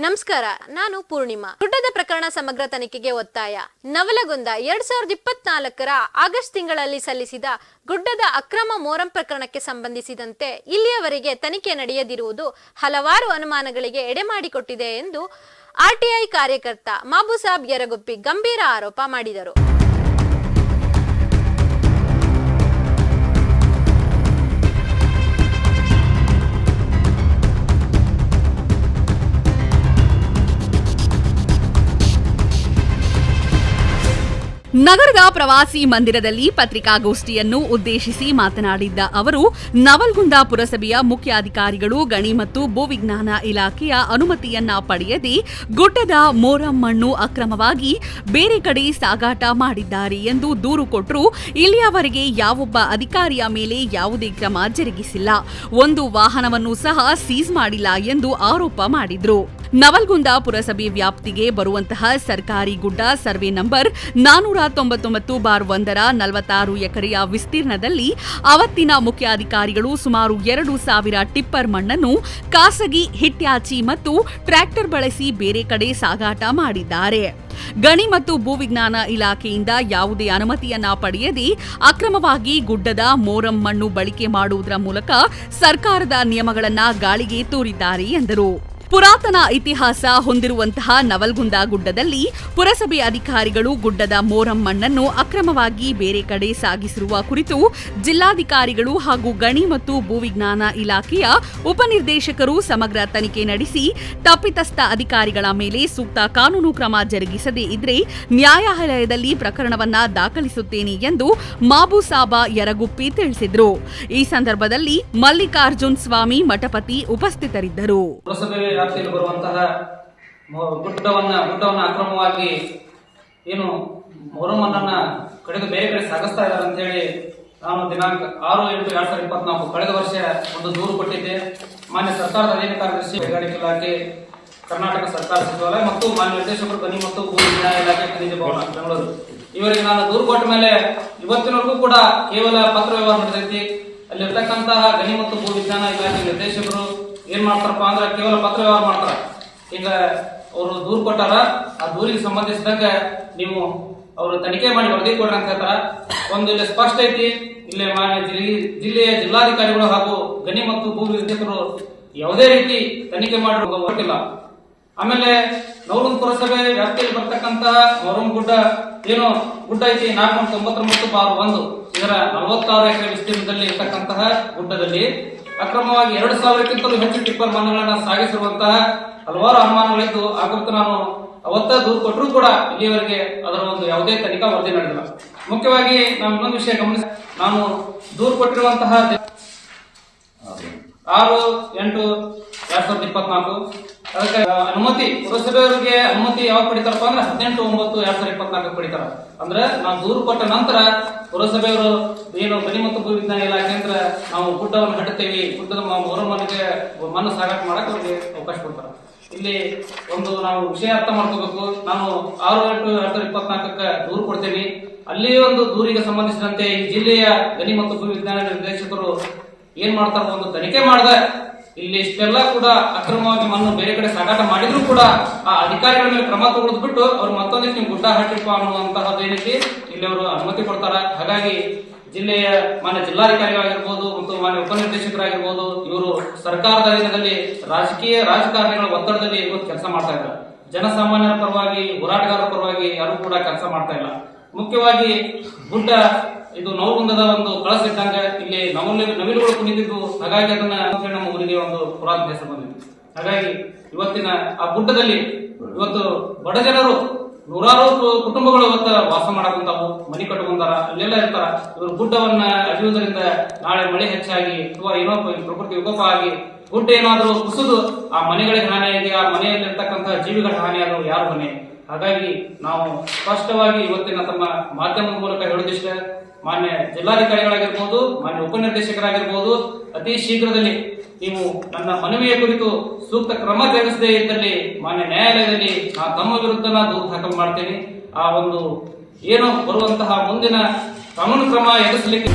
ನಮಸ್ಕಾರ, ನಾನು ಪೂರ್ಣಿಮಾ. ಗುಡ್ಡದ ಪ್ರಕರಣ ಸಮಗ್ರ ತನಿಖೆಗೆ ಒತ್ತಾಯ. ನವಲಗುಂದ 2024ರ ಆಗಸ್ಟ್ ತಿಂಗಳಲ್ಲಿ ಸಲ್ಲಿಸಿದ ಗುಡ್ಡದ ಅಕ್ರಮ ಮೊಹರಂ ಪ್ರಕರಣಕ್ಕೆ ಸಂಬಂಧಿಸಿದಂತೆ ಇಲ್ಲಿಯವರೆಗೆ ತನಿಖೆ ನಡೆಯದಿರುವುದು ಹಲವಾರು ಅನುಮಾನಗಳಿಗೆ ಎಡೆಮಾಡಿಕೊಟ್ಟಿದೆ ಎಂದು ಆರ್ಟಿಐ ಕಾರ್ಯಕರ್ತ ಮಾಬುಸಾಬ್ ಯರಗುಪ್ಪಿ ಗಂಭೀರ ಆರೋಪ ಮಾಡಿದರು. ನಗರದ ಪ್ರವಾಸಿ ಮಂದಿರದಲ್ಲಿ ಪತ್ರಿಕಾಗೋಷ್ಠಿಯನ್ನು ಉದ್ದೇಶಿಸಿ ಮಾತನಾಡಿದ್ದ ಅವರು, ನವಲಗುಂದ ಪುರಸಭೆಯ ಮುಖ್ಯಾಧಿಕಾರಿಗಳು ಗಣಿ ಮತ್ತು ಭೂವಿಜ್ಞಾನ ಇಲಾಖೆಯ ಅನುಮತಿಯನ್ನ ಪಡೆಯದೆ ಗುಡ್ಡದ ಮೊಹರಂ ಮಣ್ಣು ಅಕ್ರಮವಾಗಿ ಬೇರೆ ಕಡೆ ಸಾಗಾಟ ಮಾಡಿದ್ದಾರೆ ಎಂದು ದೂರು ಕೊಟ್ಟರು. ಇಲ್ಲಿಯವರೆಗೆ ಯಾವೊಬ್ಬ ಅಧಿಕಾರಿಯ ಮೇಲೆ ಯಾವುದೇ ಕ್ರಮ ಜರುಗಿಸಿಲ್ಲ, ಒಂದು ವಾಹನವನ್ನು ಸಹ ಸೀಸ್ ಮಾಡಿಲ್ಲ ಎಂದು ಆರೋಪ ಮಾಡಿದ್ರು. ನವಲಗುಂದ ಪುರಸಭೆ ವ್ಯಾಪ್ತಿಗೆ ಬರುವಂತಹ ಸರ್ಕಾರಿ ಗುಡ್ಡ ಸರ್ವೆ ನಂಬರ್ 499/1ರ 46 ಎಕರೆಯ ವಿಸ್ತೀರ್ಣದಲ್ಲಿ ಅವತ್ತಿನ ಮುಖ್ಯಾಧಿಕಾರಿಗಳು ಸುಮಾರು 2,000 ಟಿಪ್ಪರ್ ಮಣ್ಣನ್ನು ಖಾಸಗಿ ಹಿಟ್ಯಾಚಿ ಮತ್ತು ಟ್ರ್ಯಾಕ್ಟರ್ ಬಳಸಿ ಬೇರೆ ಕಡೆ ಸಾಗಾಟ ಮಾಡಿದ್ದಾರೆ. ಗಣಿ ಮತ್ತು ಭೂವಿಜ್ಞಾನ ಇಲಾಖೆಯಿಂದ ಯಾವುದೇ ಅನುಮತಿಯನ್ನ ಪಡೆಯದೆ ಅಕ್ರಮವಾಗಿ ಗುಡ್ಡದ ಮೊಹರಂ ಮಣ್ಣು ಬಳಕೆ ಮಾಡುವುದರ ಮೂಲಕ ಸರ್ಕಾರದ ನಿಯಮಗಳನ್ನು ಗಾಳಿಗೆ ತೂರಿದ್ದಾರೆ ಎಂದರು. ಪುರಾತನ ಇತಿಹಾಸ ಹೊಂದಿರುವಂತಹ ನವಲಗುಂದ ಗುಡ್ಡದಲ್ಲಿ ಪುರಸಭೆ ಅಧಿಕಾರಿಗಳು ಗುಡ್ಡದ ಮೊಹರಂ ಮಣ್ಣನ್ನು ಅಕ್ರಮವಾಗಿ ಬೇರೆ ಕಡೆ ಸಾಗಿಸಿರುವ ಕುರಿತು ಜಿಲ್ಲಾಧಿಕಾರಿಗಳು ಹಾಗೂ ಗಣಿ ಮತ್ತು ಭೂವಿಜ್ಞಾನ ಇಲಾಖೆಯ ಉಪನಿರ್ದೇಶಕರು ಸಮಗ್ರ ತನಿಖೆ ನಡೆಸಿ ತಪ್ಪಿತಸ್ಥ ಅಧಿಕಾರಿಗಳ ಮೇಲೆ ಸೂಕ್ತ ಕಾನೂನು ಕ್ರಮ ಜರುಗಿಸದೇ ಇದ್ರೆ ನ್ಯಾಯಾಲಯದಲ್ಲಿ ಪ್ರಕರಣವನ್ನ ದಾಖಲಿಸುತ್ತೇನೆ ಎಂದು ಮಾಬುಸಾಬ ಯರಗುಪ್ಪಿ ತಿಳಿಸಿದರು. ಈ ಸಂದರ್ಭದಲ್ಲಿ ಮಲ್ಲಿಕಾರ್ಜುನ್ ಸ್ವಾಮಿ ಮಠಪತಿ ಉಪಸ್ಥಿತರಿದ್ದರು. ವ್ಯಾಪ್ತಿಯಲ್ಲಿ ಬರುವಂತಹ ಗುಡ್ಡವನ್ನ ಅಕ್ರಮವಾಗಿ ಏನು ಮೊಹರಂ ಅನ್ನ ಕಡೆದು ಬೇರೆ ಕಡೆ ಸಾಗಿಸ್ತಾ ಇದ್ದಾರೆ ಅಂತ ಹೇಳಿ ನಾನು ದಿನಾಂಕ 6/8/2024 ಕಳೆದ ವರ್ಷ ಒಂದು ದೂರು ಕೊಟ್ಟಿದ್ದೆ. ಮಾನ್ಯ ಸರ್ಕಾರದ ಅಧೀನ ಕಾರ್ಯದರ್ಶಿ ಕೈಗಾರಿಕೆ ಇಲಾಖೆ, ಕರ್ನಾಟಕ ಸರ್ಕಾರ ಸಚಿವಾಲಯ ಮತ್ತು ಮಾನ್ಯ ನಿರ್ದೇಶಕರು ಗಣಿ ಮತ್ತು ಭೂವಿಜ್ಞಾನ ಇಲಾಖೆ ಖನಿಜ ಭವನ ಬೆಂಗಳೂರು ಇವರಿಗೆ ನಾನು ದೂರು ಕೊಟ್ಟ ಮೇಲೆ ಇವತ್ತಿನವರೆಗೂ ಕೂಡ ಕೇವಲ ಪತ್ರ ವ್ಯವಹಾರ ನಡೆದೈತಿ. ಅಲ್ಲಿರ್ತಕ್ಕಂತಹ ಗಣಿ ಮತ್ತು ಭೂವಿಜ್ಞಾನ ಇಲಾಖೆ ನಿರ್ದೇಶಕರು ಏನ್ ಮಾಡ್ತಾರಪ್ಪ ಅಂದ್ರೆ ಕೇವಲ ಪತ್ರ ವ್ಯವಹಾರ ಮಾಡ್ತಾರ. ಈಗ ಅವರು ದೂರು ಕೊಟ್ಟಾರ, ಆ ದೂರಿಗೆ ಸಂಬಂಧಿಸಿದಂಗ ನೀವು ಅವರು ತನಿಖೆ ಮಾಡಿ ವರದಿ ಕೊಡ್ರಿ ಅಂತ ಹೇಳ್ತಾರ. ಒಂದು ಇಲ್ಲಿ ಸ್ಪಷ್ಟ ಐತಿ, ಇಲ್ಲಿ ಮಾನ್ಯ ಜಿಲ್ಲೆಯ ಜಿಲ್ಲಾಧಿಕಾರಿಗಳು ಹಾಗೂ ಗಣಿ ಮತ್ತು ಭೂ ವಿಜ್ಞಾನಿಗಳು ಯಾವುದೇ ರೀತಿ ತನಿಖೆ ಮಾಡಿ ಹೊರಟಿಲ್ಲ. ಆಮೇಲೆ ನವಲಗುಂದ ಪುರಸಭೆ ವ್ಯಾಪ್ತಿಯಲ್ಲಿ ಬರ್ತಕ್ಕಂತಹ ಮೊಹರಂ ಗುಡ್ಡ ಏನು ಗುಡ್ಡ ಐತಿ 499/1 ಇದರ 46 ಎಕರೆ ವಿಸ್ತೀರ್ಣದಲ್ಲಿ ಇರ್ತಕ್ಕಂತಹ ಗುಡ್ಡದಲ್ಲಿ ಅಕ್ರಮವಾಗಿ 2,000ಕ್ಕಿಂತಲೂ ಹೆಚ್ಚು ಟಿಪ್ಪರ್ ಮಣ್ಣುಗಳನ್ನು ಸಾಗಿಸಿರುವಂತಹ ಹಲವಾರು ಅನುಮಾನಗಳಿದ್ದು ಆ ಕುರಿತು ನಾನು ಅವತ್ತ ದೂರು ಕೊಟ್ಟರೂ ಕೂಡ ಇಲ್ಲಿಯವರೆಗೆ ಅದರ ಒಂದು ಯಾವುದೇ ತನಿಖಾ ವರದಿ ನಡೆದಿಲ್ಲ. ಮುಖ್ಯವಾಗಿ ನಾವು ಇನ್ನೊಂದು ವಿಷಯ ಗಮನಿಸಿ, ನಾನು ದೂರು ಕೊಟ್ಟಿರುವಂತಹ 6/8/2024 ಅದಕ್ಕೆ ಅನುಮತಿ ಪುರಸಭೆಯವರಿಗೆ ಅನುಮತಿ ಯಾವಾಗ ಪಡಿತಾರಪ್ಪ ಅಂದ್ರೆ 18/9/2024 ಪಡಿತಾರ. ಅಂದ್ರೆ ನಾವು ದೂರು ಕೊಟ್ಟ ನಂತರ ಪುರಸಭೆಯವರು ಏನು ಗಣಿ ಮತ್ತು ಭೂವಿಜ್ಞಾನ ಇಲಾಖೆ ಅಂದ್ರೆ ನಾವು ಗುಡ್ಡವನ್ನು ಕಟ್ಟುತ್ತೇವೆ, ಗುಡ್ಡದ ಮೊಹರಂ ಮನೆಗೆ ಮಣ್ಣು ಸಾಗಾಟ ಮಾಡಕ್ ಅವ್ರಿಗೆ ಅವಕಾಶ ಕೊಡ್ತಾರೆ. ಇಲ್ಲಿ ಒಂದು ನಾವು ವಿಷಯ ಅರ್ಥ ಮಾಡ್ಕೋಬೇಕು. ನಾನು 6/8/2024 ದೂರು ಕೊಡ್ತೇನೆ. ಅಲ್ಲಿ ಒಂದು ದೂರಿಗೆ ಸಂಬಂಧಿಸಿದಂತೆ ಈ ಜಿಲ್ಲೆಯ ಗಣಿ ಮತ್ತು ಭೂವಿಜ್ಞಾನ ನಿರ್ದೇಶಕರು ಏನ್ ಮಾಡ್ತಾರ, ಒಂದು ತನಿಖೆ ಮಾಡಿದ ಇಲ್ಲಿ ಇಷ್ಟೆಲ್ಲ ಕೂಡ ಅಕ್ರಮವಾಗಿ ಮಣ್ಣು ಬೇರೆ ಕಡೆ ಸಾಗಾಟ ಮಾಡಿದ್ರು ಕೂಡ ಆ ಅಧಿಕಾರಿಗಳ ಮೇಲೆ ಕ್ರಮ ತಗೊಳ್ಳೋದು ಬಿಟ್ಟು ಅವ್ರು ಮತ್ತೊಂದಿಷ್ಟು ನೀವು ಗುಡ್ಡ ಹಾಕಿಪ್ಪ ಅನ್ನುವಂತಹದ್ದು ಏನೈತಿ ಇಲ್ಲಿ ಅವರು ಅನುಮತಿ ಕೊಡ್ತಾರ. ಹಾಗಾಗಿ ಜಿಲ್ಲೆಯ ಮಾನ್ಯ ಜಿಲ್ಲಾಧಿಕಾರಿಗಳಾಗಿರ್ಬೋದು ಮತ್ತು ಮಾನ್ಯ ಉಪನಿರ್ದೇಶಕರಾಗಿರ್ಬೋದು ಇವರು ಸರ್ಕಾರದ ಅಧೀನದಲ್ಲಿ ರಾಜಕಾರಣಿಗಳ ಒತ್ತಡದಲ್ಲಿ ಇವತ್ತು ಕೆಲಸ ಮಾಡ್ತಾ ಇದ್ದಾರೆ. ಜನಸಾಮಾನ್ಯರ ಪರವಾಗಿ, ಹೋರಾಟಗಾರರ ಪರವಾಗಿ ಯಾರು ಕೂಡ ಕೆಲಸ ಮಾಡ್ತಾ ಇಲ್ಲ. ಮುಖ್ಯವಾಗಿ ಗುಡ್ಡ ಇದು ನವಲಗುಂದದ ಒಂದು ಕಳಸ ಇದ್ದಂಗ ಇಲ್ಲಿ ನವಿಲುಗಳು ಕುಣಿದಿದ್ದು, ಹಾಗಾಗಿ ಅದನ್ನ ನಮ್ಮ ಊರಿಗೆ ಒಂದು ಪುರಾತನ ಹೆಸರು ಬಂದಿದೆ. ಹಾಗಾಗಿ ಇವತ್ತಿನ ಆ ಗುಡ್ಡದಲ್ಲಿ ಇವತ್ತು ಬಡ ಜನರು ನೂರಾರು ಕುಟುಂಬಗಳು ಇವತ್ತು ವಾಸ ಮಾಡಕುಂತಾವು, ಮನೆ ಕಟ್ಟುಕೊಂತಾರ, ಅಲ್ಲೆಲ್ಲ ಇರ್ತಾರ. ಇವರು ಗುಡ್ಡವನ್ನ ಅಳಿಯುವುದರಿಂದ ನಾಳೆ ಮಳೆ ಹೆಚ್ಚಾಗಿ ಅಥವಾ ಏನೋ ಪ್ರಕೃತಿ ವಿಕೋಪ ಆಗಿ ಗುಡ್ಡ ಏನಾದರೂ ಕುಸಿದು ಆ ಮನೆಗಳಿಗೆ ಹಾನಿಯಾಗಿ ಆ ಮನೆಯಲ್ಲಿರ್ತಕ್ಕಂತಹ ಜೀವಿಗಳ ಹಾನಿಯಾದ್ರು ಯಾರು ಮನೆ. ಹಾಗಾಗಿ ನಾವು ಸ್ಪಷ್ಟವಾಗಿ ಇವತ್ತಿನ ತಮ್ಮ ಮಾಧ್ಯಮದ ಮೂಲಕ ಹೇಳುದಿಷ್ಟೇ, ಮಾನ್ಯ ಜಿಲ್ಲಾಧಿಕಾರಿಗಳಾಗಿರ್ಬೋದು, ಮಾನ್ಯ ಉಪನಿರ್ದೇಶಕರಾಗಿರ್ಬೋದು, ಅತಿ ಶೀಘ್ರದಲ್ಲಿ ನೀವು ನನ್ನ ಮನವಿಯ ಕುರಿತು ಸೂಕ್ತ ಕ್ರಮ ಜರುಗಿಸದೇ ಇದ್ದಲ್ಲಿ ಮಾನ್ಯ ನ್ಯಾಯಾಲಯದಲ್ಲಿ ನಾನು ತಮ್ಮ ವಿರುದ್ಧ ದೂರು ದಾಖಲು ಮಾಡ್ತೇನೆ. ಆ ಒಂದು ಏನು ಬರುವಂತಹ ಮುಂದಿನ ಕಾನೂನು ಕ್ರಮ ಎದುರಿಸಲಿಕ್ಕೆ